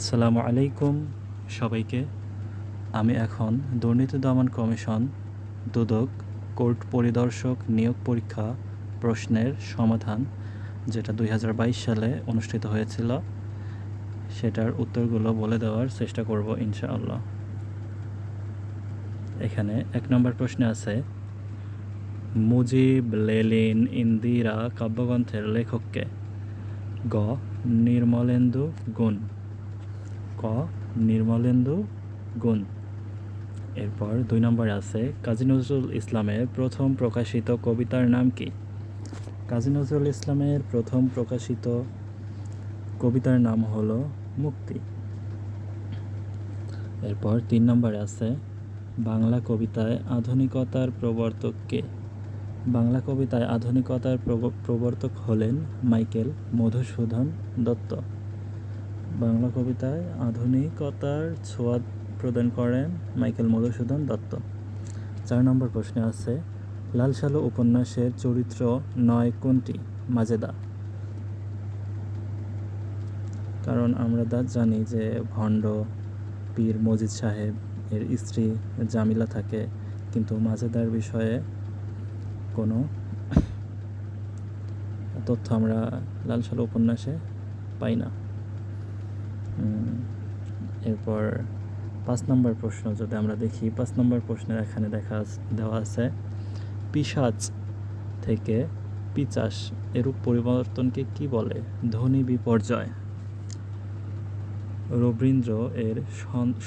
আসসালামু আলাইকুম সবাইকে। আমি এখন দুর্নীতি দমন কমিশন দুদক কোর্ট পরিদর্শক নিয়োগ পরীক্ষা প্রশ্নের সমাধান, যেটা 2022 সালে অনুষ্ঠিত হয়েছিল, সেটার উত্তরগুলো বলে দেওয়ার চেষ্টা করব ইনশাআল্লাহ। এখানে 1 নম্বর প্রশ্নে আছে, মুজিব, লেনিন, ইন্দিরা কাব্যগ্রন্থের লেখককে? গ. নির্মলেন্দু গুণ। ক. নির্মলেন্দু গুণ। এরপর 2 নম্বরে আছে, কাজী নজরুল ইসলামের প্রথম প্রকাশিত কবিতার নাম কি? কাজী নজরুল ইসলামের প্রথম প্রকাশিত কবিতার নাম হলো মুক্তি। এরপর 3 নম্বরে আছে, বাংলা কবিতায় আধুনিকতার প্রবর্তক কে? বাংলা কবিতায় আধুনিকতার প্রবর্তক হলেন মাইকেল মধুসূদন দত্ত। বাংলা কবিতায় আধুনিকতার ছোঁয়া প্রদান করেন মাইকেল মধুসূদন দত্ত। 4 নম্বর প্রশ্নে আছে, লাল সালু উপন্যাসের চরিত্র নয় কোনটি? মাজেদা। কারণ আমরা জানি যে ভণ্ড পীর মজিদ সাহেব এর স্ত্রী জামিলা থাকে, কিন্তু মাজেদার বিষয়ে কোনো তথ্য আমরা লাল সালু উপন্যাসে পাই না। এরপর 5 নম্বর প্রশ্ন যদি আমরা দেখি, 5 নম্বর প্রশ্নের এখানে দেওয়া আছে, পিশাচ থেকে পিচাস এরূপ পরিবর্তনকে কি বলে? ধ্বনি বিপর্যয়। রবীন্দ্র এর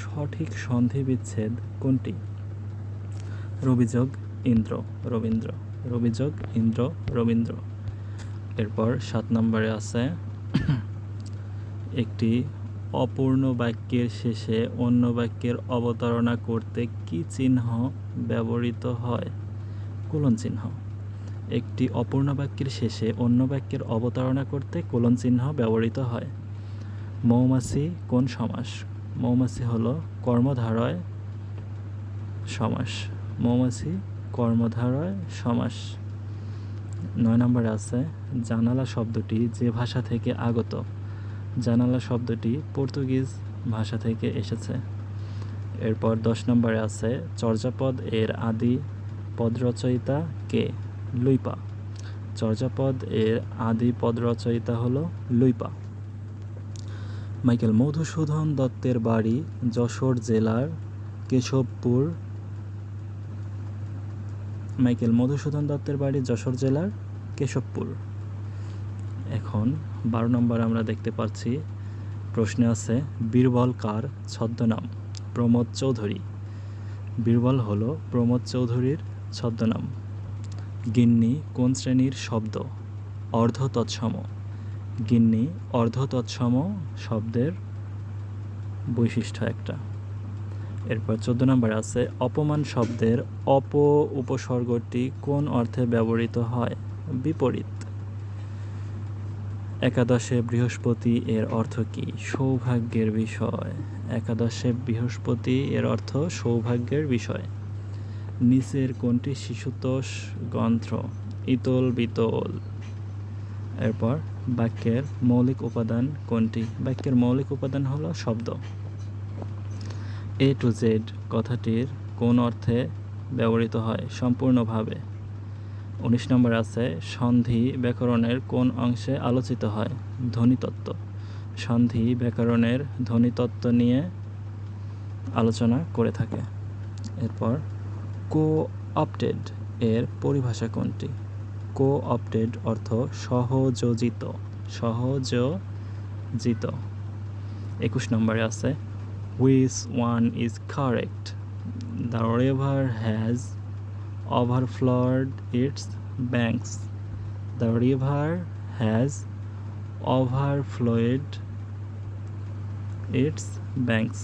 সঠিক সন্ধি বিচ্ছেদ কোনটি? রবিযোগ ইন্দ্র রবীন্দ্র। রবিযোগ ইন্দ্র রবীন্দ্র। এরপর 7 নম্বরে আছে, একটি অপূর্ণ বাক্যের শেষে অন্য বাক্যের অবতারণা করতে কি চিহ্ন ব্যবহৃত হয়? কোলন চিহ্ন। একটি অপূর্ণ বাক্যের শেষে অন্য বাক্যের অবতারণা করতে কোলন চিহ্ন ব্যবহৃত হয়। মৌমাছি কোন সমাস? মৌমাছি হলো কর্মধারয় সমাস। মৌমাছি কর্মধারয় সমাস। 9 নম্বরে আছে, জানালা শব্দটি যে ভাষা থেকে আগত? জানালা শব্দটি পর্তুগিজ ভাষা থেকে এসেছে। এরপর 10 নম্বরে আছে, চর্যাপদ এর আদি পদরচয়িতা কে? লুইপা। চর্যাপদ এর আদি পদরচয়িতা হলো লুইপা। মাইকেল মধুসূদন দত্তের বাড়ি যশোর জেলার কেশবপুর। মাইকেল মধুসূদন দত্তের বাড়ি যশোর জেলার কেশবপুর। এখন 12 নম্বর আমরা দেখতে পাচ্ছি, প্রশ্নে আছে, বীরবল কার ছদ্মনাম? প্রমোদ চৌধুরী। বীরবল হলো প্রমোদ চৌধুরীর ছদ্মনাম। গিন্নি কোন শ্রেণীর শব্দ? অর্ধ তৎসম। গিন্নি অর্ধ তৎসম শব্দের বৈশিষ্ট্য একটা। এরপর 14 নম্বর আছে, অপমান শব্দের উপসর্গটি কোন অর্থে ব্যবহৃত হয়? বিপরীত। একাদশে বৃহস্পতি এর অর্থ কি? সৌভাগ্যের বিষয়। একাদশে বৃহস্পতি এর অর্থ সৌভাগ্যের বিষয়। নিচের কোনটি শিশুতোষ গ্রন্থ? ইতল বিতল। এরপর বাক্যের মৌলিক উপাদান কোনটি? বাক্যের মৌলিক উপাদান হলো শব্দ। এ টু জেড কথাটির কোন অর্থে ব্যবহৃত হয়? সম্পূর্ণভাবে। 19 নম্বর আছে, সন্ধি ব্যাকরণের কোন অংশে আলোচিত হয়? ধ্বনিতত্ত্ব। সন্ধি ব্যাকরণের ধ্বনিতত্ত্ব নিয়ে আলোচনা করে থাকে। এরপর কো-অপ্টেড এর পরিভাষা কোনটি? কো-অপ্টেড অর্থ সহযোজিত। সহযোজিত। 21 নম্বরে আছে, which one is correct? The river has overflowed its banks. The river has overflowed its banks.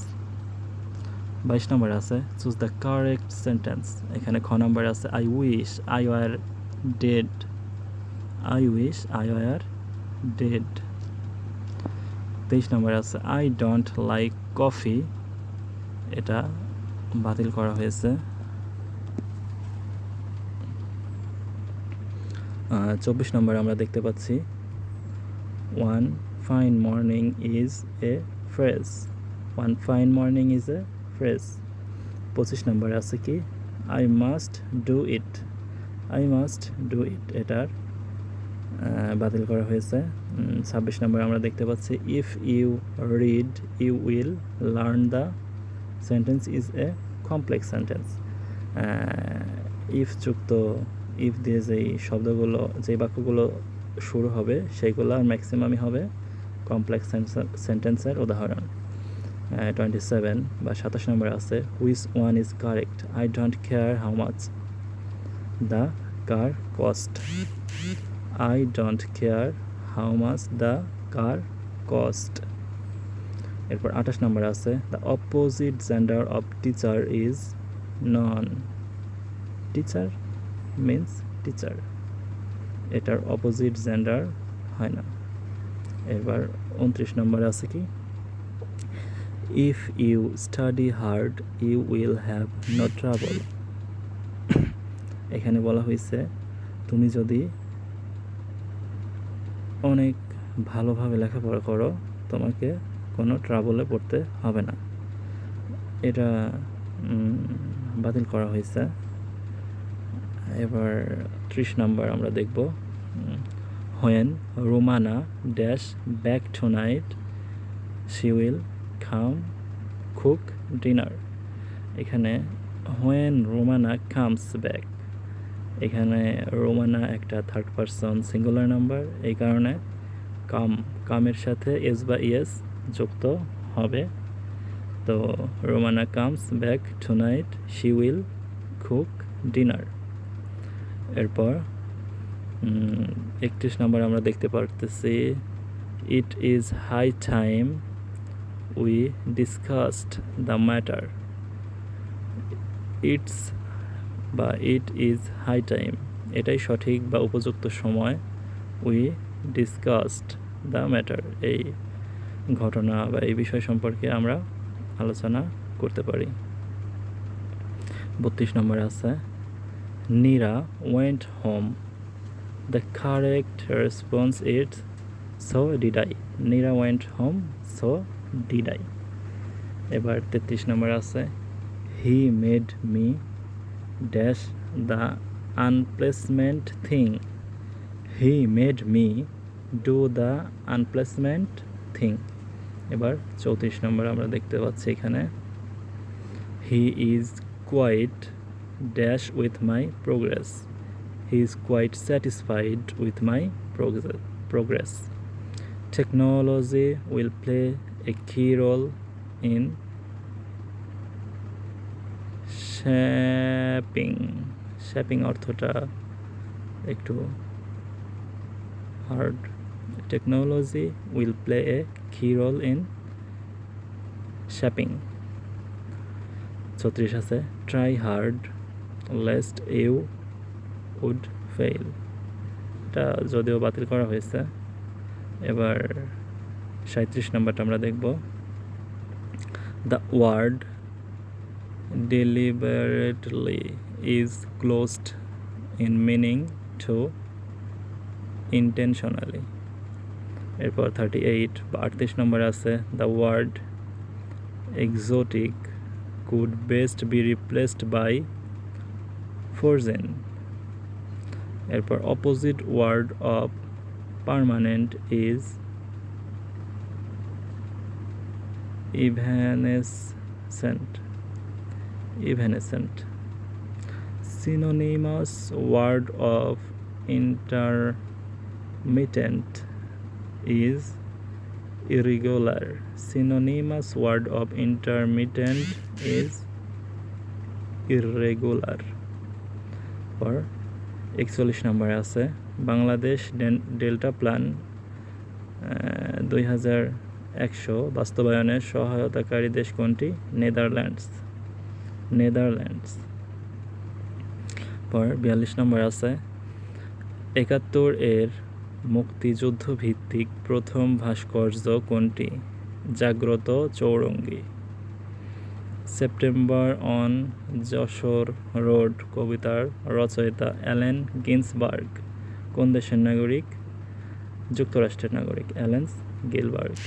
22 নম্বর আছে, চুজ দ্য কারেক্ট সেন্টেন্স। এখানে খ নম্বরে আছে, I wish I were dead. I wish I were dead. 23 নম্বরে আছে, I don't like coffee. এটা বাতিল করা হয়েছে। 24 নম্বরে আমরা দেখতে পাচ্ছি, one fine morning is a phrase. One fine morning is a phrase. 25 নম্বরে আছে কি I must do it. I must do it এটার বাতিল করা হয়েছে। 26 নম্বরে আমরা দেখতে পাচ্ছি if you read you will learn the sentence is a complex sentence. if যুক্ত if দিয়ে যেই শব্দগুলো যেই বাক্যগুলো শুরু হবে সেইগুলো আর ম্যাক্সিমামই হবে কমপ্লেক্স সেন্টেন্সের উদাহরণ। 27 বা 27 নম্বরে আছে which one is correct? I don't care how much the car cost. I don't care how much the car cost. এরপর 28 নম্বরে আছে the opposite gender of teacher is non. Teacher means teacher. এটার opposite gender হয় না। এবার 29 নম্বরে আছে কি if you study hard you will have no trouble. এখানে বলা হয়েছে তুমি যদি অনেক ভালোভাবে লেখাপড়া করো তোমাকে কোনো ট্রাবলে পড়তে হবে না। এটা বাতিল করা হয়েছে। এবার 30 নম্বর আমরা দেখব when Romana dash back tonight she will come cook dinner. এখানে when Romana comes back এখানে রোমানা একটা থার্ড পারসন সিঙ্গুলার নাম্বার এই কারণে কামের সাথে এস বা ইয়েস যুক্ত হবে। তো Romana comes back tonight she will cook dinner. এরপর 31 নম্বর আমরা দেখতে পারতেছি it is high time we discussed the matter. Its বা ইট ইজ হাই টাইম এটাই সঠিক বা উপযুক্ত সময় উই ডিসকাসড দ্য ম্যাটার এই ঘটনা বা এই বিষয় সম্পর্কে আমরা আলোচনা করতে পারি। 32 নম্বরে আছে Nira went home the correct response is so did I. Nira went home so did I. এবার 33 নম্বরে আছে he made me dash the unpleasant thing. He made me do the unpleasant thing. এবার 34 নম্বর আমরা দেখতে পাচ্ছি এখানে he is quite dash with my progress. He is quite satisfied with my progress. Technology will play a key role in shaping অর্থটা একটু hard. Technology will play a key role in shaping. 36 আছে try hard lest you would fail. এটা যদিও বাতিল করা হয়েছে। এবার 37 নম্বরটা আমরা দেখব the word deliberately is closed in meaning to intentionally. এরপর 38 বা 38 নম্বরে আছে the word exotic could best be replaced by foreign. এরপর opposite word of permanent is evanescent. Synonymous word of intermittent is irregular. Synonymous word of intermittent is irregular. or 41 নম্বরে আছে Bangladesh delta plan 2100 বাস্তবায়নের সহায়তাকারী দেশ কোনটি? নেদারল্যান্ডস। পর 42 নম্বর আছে 71 এর মুক্তিযুদ্ধ ভিত্তিক প্রথম ভাস্কর্য কোনটি? Jagrata Chowrangi. September on Jessore road কবিতার রচয়িতা অ্যালেন গিন্সবার্গ কোন দেশের নাগরিক? যুক্তরাষ্ট্রের নাগরিক অ্যালেন গিলবার্গ।